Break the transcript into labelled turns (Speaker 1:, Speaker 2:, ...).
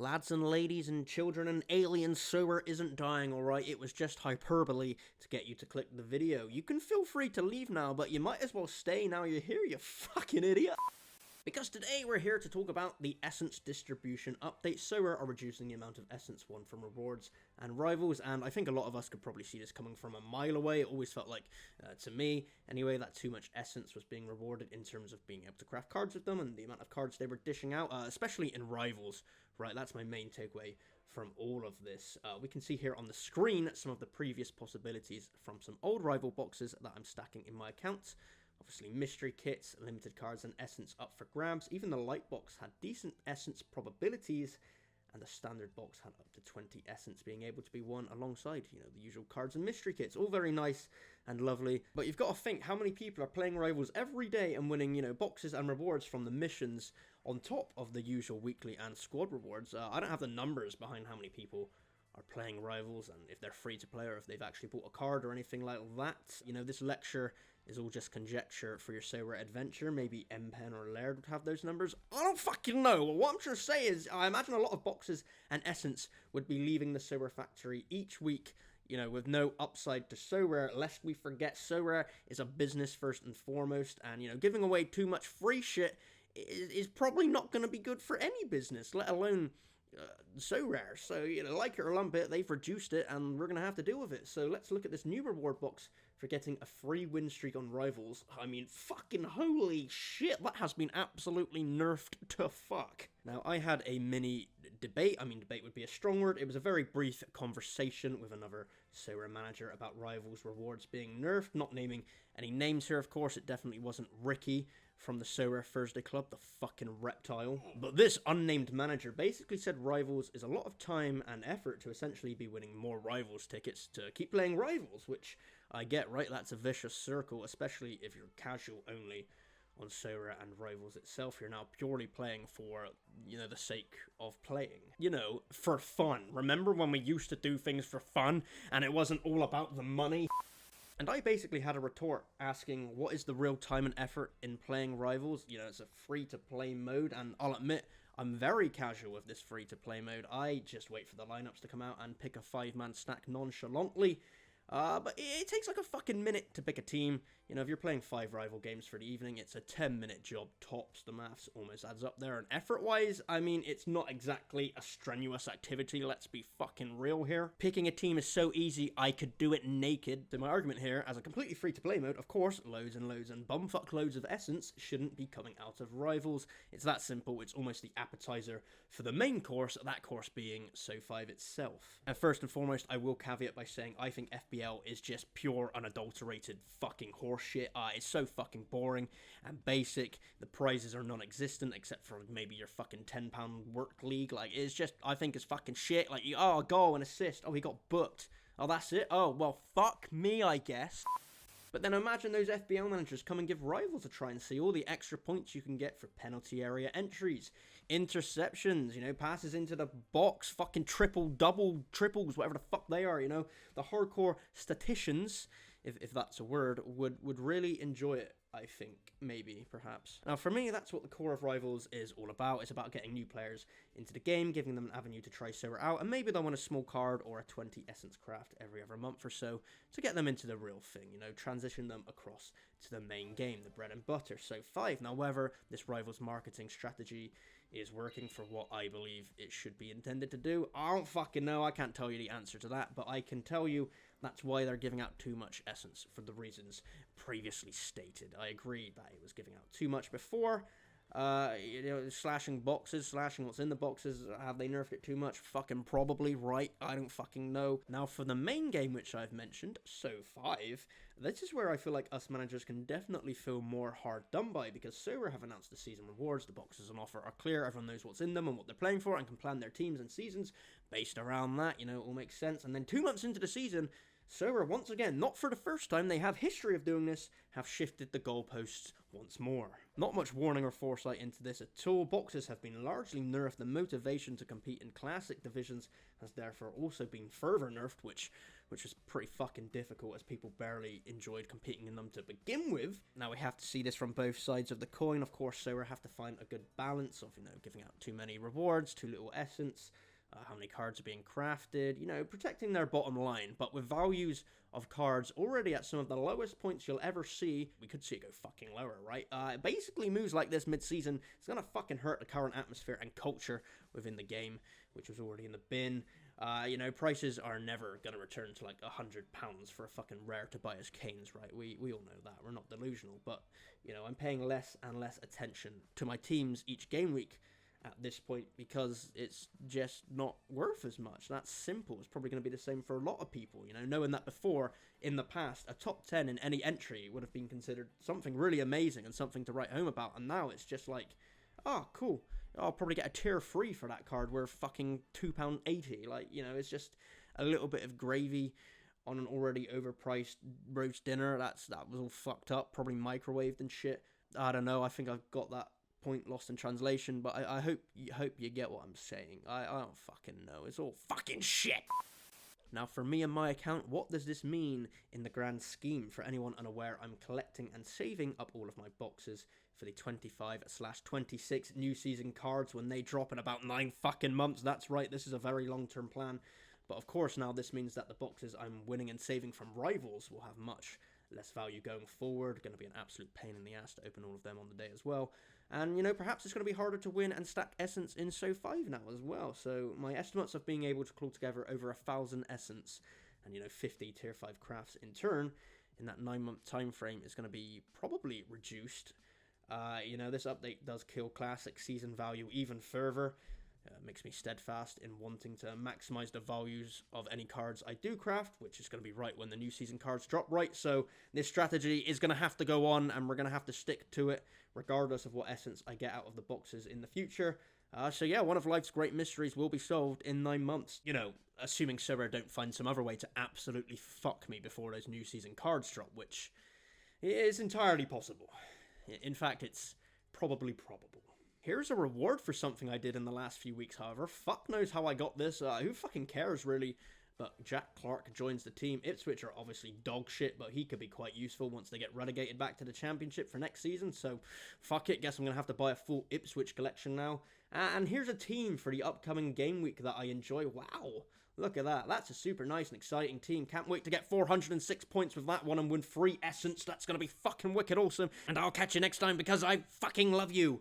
Speaker 1: Lads and ladies and children and aliens, Sorare isn't dying, alright? It was just hyperbole to get you to click the video. You can feel free to leave now, but you might as well stay now you're here, you fucking idiot. Because today we're here to talk about the essence distribution update. Sorare are reducing the amount of essence won from rewards and rivals, and I think a lot of us could probably see this coming from a mile away. It always felt like, to me anyway, that too much essence was being rewarded in terms of being able to craft cards with them and the amount of cards they were dishing out, especially in rivals, right? That's my main takeaway from all of this. We can see here on the screen some of the previous possibilities from some old rival boxes that I'm stacking in my account. Obviously, mystery kits, limited cards, and essence up for grabs. Even the light box had decent essence probabilities, and the standard box had up to 20 essence being able to be won alongside, the usual cards and mystery kits. All very nice and lovely. But you've got to think how many people are playing rivals every day and winning, boxes and rewards from the missions on top of the usual weekly and squad rewards. I don't have the numbers behind how many people are playing rivals and if they're free to play or if they've actually bought a card or anything like that. This lecture is all just conjecture for your Sorare adventure. Maybe M-Pen or Laird would have those numbers. I don't fucking know. What I'm trying to say is I imagine a lot of boxes and essence would be leaving the Sorare factory each week, with no upside to Sorare, lest we forget Sorare is a business first and foremost, and, giving away too much free shit is probably not going to be good for any business, let alone Sorare. So, like it or lump it, they've reduced it, and we're going to have to deal with it. So let's look at this new reward box for getting a free win streak on rivals. I mean, fucking holy shit, that has been absolutely nerfed to fuck. Now, I had a mini debate. I mean, debate would be a strong word. It was a very brief conversation with another Sorare manager about rivals rewards being nerfed. Not naming any names here, of course. It definitely wasn't Ricky from the Sorare Thursday Club, the fucking reptile. But this unnamed manager basically said rivals is a lot of time and effort to essentially be winning more rivals tickets to keep playing rivals, which I get, right? That's a vicious circle, especially if you're casual only on Sorare and rivals itself. You're now purely playing for, the sake of playing. For fun. Remember when we used to do things for fun and it wasn't all about the money? And I basically had a retort asking what is the real time and effort in playing rivals. It's a free-to-play mode, and I'll admit I'm very casual with this free-to-play mode. I just wait for the lineups to come out and pick a 5-man stack nonchalantly. But it takes like a fucking minute to pick a team. If you're playing 5 rival games for the evening, it's a 10-minute job tops. The maths almost adds up there. And effort-wise, I mean, it's not exactly a strenuous activity. Let's be fucking real here. Picking a team is so easy, I could do it naked. So my argument here, as a completely free-to-play mode, of course, loads and loads and bumfuck loads of essence shouldn't be coming out of rivals. It's that simple. It's almost the appetizer for the main course, that course being So 5 itself. And first and foremost, I will caveat by saying I think FBL is just pure unadulterated fucking horseshit. It's so fucking boring and basic. The prizes are non-existent except for maybe your fucking £10 work league. Like, it's just, I think it's fucking shit. Like, a goal, an assist. Oh, he got booked. Oh, that's it? Oh, well, fuck me, I guess. But then imagine those FBL managers come and give rivals a try and see all the extra points you can get for penalty area entries, interceptions, passes into the box, fucking triple, double, triples, whatever the fuck they are, The hardcore statisticians, if that's a word, would really enjoy it. I think, maybe, perhaps. Now, for me, that's what the core of Rivals is all about. It's about getting new players into the game, giving them an avenue to try Sorare out, and maybe they'll want a small card or a 20 essence craft every other month or so to get them into the real thing, transition them across to the main game, the bread and butter, So 5. Now, whether this Rivals marketing strategy is working for what I believe it should be intended to do, I don't fucking know. I can't tell you the answer to that, but I can tell you that's why they're giving out too much essence for the reasons previously stated. I agree that it was giving out too much before. Slashing boxes, slashing what's in the boxes. Have they nerfed it too much? Fucking probably, right? I don't fucking know. Now, for the main game, which I've mentioned, So 5, this is where I feel like us managers can definitely feel more hard done by, because Sorare have announced the season rewards, the boxes on offer are clear, everyone knows what's in them and what they're playing for, and can plan their teams and seasons based around that, it all makes sense. And then 2 months into the season, Sorare, once again, not for the first time, they have history of doing this, have shifted the goalposts once more. Not much warning or foresight into this at all. Boxes have been largely nerfed. The motivation to compete in classic divisions has therefore also been further nerfed, which was pretty fucking difficult as people barely enjoyed competing in them to begin with. Now we have to see this from both sides of the coin. Of course, Sorare have to find a good balance of, giving out too many rewards, too little essence, how many cards are being crafted, protecting their bottom line. But with values of cards already at some of the lowest points you'll ever see, we could see it go fucking lower, right? Basically, moves like this mid-season, it's gonna fucking hurt the current atmosphere and culture within the game, which was already in the bin. Prices are never gonna return to like £100 for a fucking rare Tobias Canes, right? We all know that. We're not delusional, but, I'm paying less and less attention to my teams each game week at this point because it's just not worth as much. That's simple. It's probably going to be the same for a lot of people, knowing that before, in the past, a top 10 in any entry would have been considered something really amazing and something to write home about, and now it's just like, oh, cool, I'll probably get a tier 3 for that card worth fucking £2.80. Like, it's just a little bit of gravy on an already overpriced roast dinner. That was all fucked up, probably microwaved and shit. I don't know, I think I've got that point lost in translation, but I hope you get what I'm saying. I don't fucking know. It's all fucking shit. Now, for me and my account, what does this mean in the grand scheme? For anyone unaware, I'm collecting and saving up all of my boxes for the 25/26 new season cards when they drop in about 9 fucking months. That's right, this is a very long-term plan. But of course, now this means that the boxes I'm winning and saving from rivals will have much less value going forward. Going to be an absolute pain in the ass to open all of them on the day as well. And, perhaps it's going to be harder to win and stack essence in So 5 now as well. So my estimates of being able to claw together over 1,000 essence and, 50 tier 5 crafts in turn in that 9-month time frame is going to be probably reduced. This update does kill classic season value even further. Makes me steadfast in wanting to maximize the values of any cards I do craft, which is going to be right when the new season cards drop, right? So this strategy is going to have to go on, and we're going to have to stick to it, regardless of what essence I get out of the boxes in the future. So yeah, one of life's great mysteries will be solved in 9 months. Assuming Sorare don't find some other way to absolutely fuck me before those new season cards drop, which is entirely possible. In fact, it's probably probable. Here's a reward for something I did in the last few weeks, however. Fuck knows how I got this. Who fucking cares, really? But Jack Clark joins the team. Ipswich are obviously dog shit, but he could be quite useful once they get relegated back to the Championship for next season. So, fuck it. Guess I'm going to have to buy a full Ipswich collection now. And here's a team for the upcoming game week that I enjoy. Wow. Look at that. That's a super nice and exciting team. Can't wait to get 406 points with that one and win free essence. That's going to be fucking wicked awesome. And I'll catch you next time because I fucking love you.